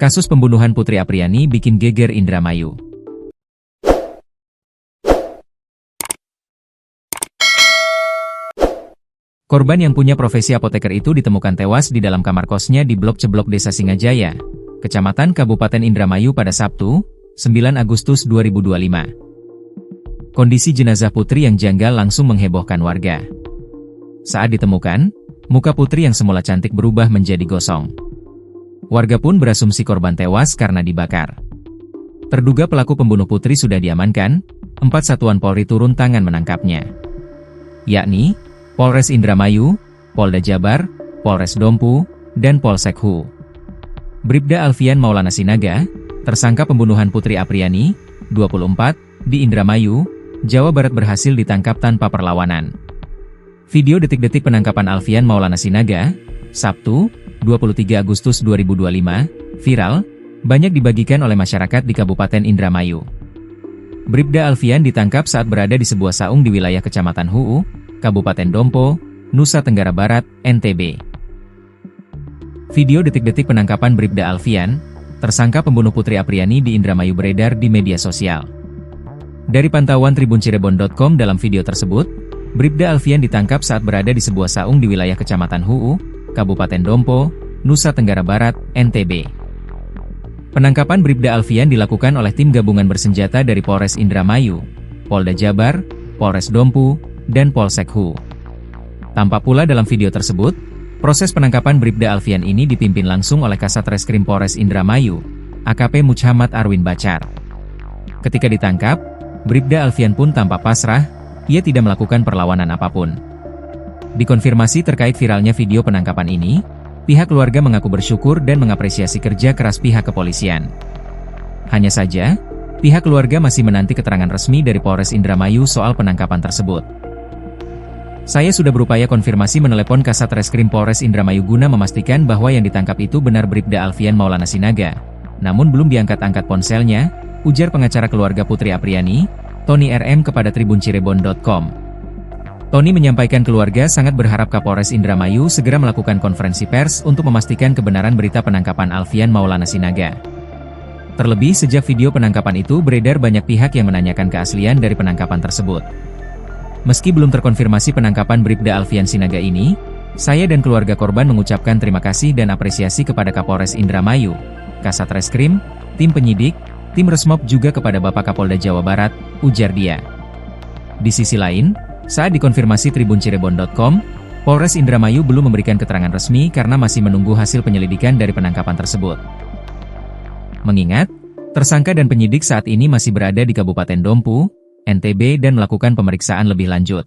Kasus pembunuhan Putri Apriyani bikin geger Indramayu. Korban yang punya profesi apoteker itu ditemukan tewas di dalam kamar kosnya di Blok Ceblok Desa Singajaya, Kecamatan Kabupaten Indramayu pada Sabtu, 9 Agustus 2025. Kondisi jenazah Putri yang janggal langsung menghebohkan warga. Saat ditemukan, muka Putri yang semula cantik berubah menjadi gosong. Warga pun berasumsi korban tewas karena dibakar. Terduga pelaku pembunuh Putri sudah diamankan, 4 satuan Polri turun tangan menangkapnya, yakni Polres Indramayu, Polda Jabar, Polres Dompu, dan Polsek Hu. Bribda Alfian Maulana Sinaga, tersangka pembunuhan Putri Apriyani, 24, di Indramayu, Jawa Barat berhasil ditangkap tanpa perlawanan. Video detik-detik penangkapan Alfian Maulana Sinaga, Sabtu, 23 Agustus 2025, viral, banyak dibagikan oleh masyarakat di Kabupaten Indramayu. Bribda Alfian ditangkap saat berada di sebuah saung di wilayah Kecamatan Huu, Kabupaten Dompo, Nusa Tenggara Barat, NTB. Video detik-detik penangkapan Bribda Alfian, tersangka pembunuh Putri Apriyani di Indramayu beredar di media sosial. Dari pantauan tribuncirebon.com dalam video tersebut, Bribda Alfian ditangkap saat berada di sebuah saung di wilayah Kecamatan Huu, Kabupaten Dompo, Nusa Tenggara Barat, NTB. Penangkapan Bribda Alfian dilakukan oleh tim gabungan bersenjata dari Polres Indramayu, Polda Jabar, Polres Dompu, dan Polsek Hu. Tampak pula dalam video tersebut, proses penangkapan Bribda Alfian ini dipimpin langsung oleh Kasat Reskrim Polres Indramayu, AKP Muhammad Arwin Bacar. Ketika ditangkap, Bribda Alfian pun tampak pasrah, ia tidak melakukan perlawanan apapun. Dikonfirmasi terkait viralnya video penangkapan ini, pihak keluarga mengaku bersyukur dan mengapresiasi kerja keras pihak kepolisian. Hanya saja, pihak keluarga masih menanti keterangan resmi dari Polres Indramayu soal penangkapan tersebut. Saya sudah berupaya konfirmasi menelepon Kasat Reskrim Polres Indramayu guna memastikan bahwa yang ditangkap itu benar Bribda Alfian Maulana Sinaga, namun belum diangkat-angkat ponselnya, ujar pengacara keluarga Putri Apriyani, Tony RM kepada tribuncirebon.com. Tony menyampaikan keluarga sangat berharap Kapolres Indramayu segera melakukan konferensi pers untuk memastikan kebenaran berita penangkapan Alfian Maulana Sinaga. Terlebih sejak video penangkapan itu beredar, banyak pihak yang menanyakan keaslian dari penangkapan tersebut. Meski belum terkonfirmasi penangkapan Bribda Alfian Sinaga ini, saya dan keluarga korban mengucapkan terima kasih dan apresiasi kepada Kapolres Indramayu, Kasat Reskrim, tim penyidik, tim Resmob juga kepada Bapak Kapolda Jawa Barat, ujar dia. Di sisi lain, saat dikonfirmasi tribuncirebon.com, Polres Indramayu belum memberikan keterangan resmi karena masih menunggu hasil penyelidikan dari penangkapan tersebut. Mengingat, tersangka dan penyidik saat ini masih berada di Kabupaten Dompu, NTB dan melakukan pemeriksaan lebih lanjut.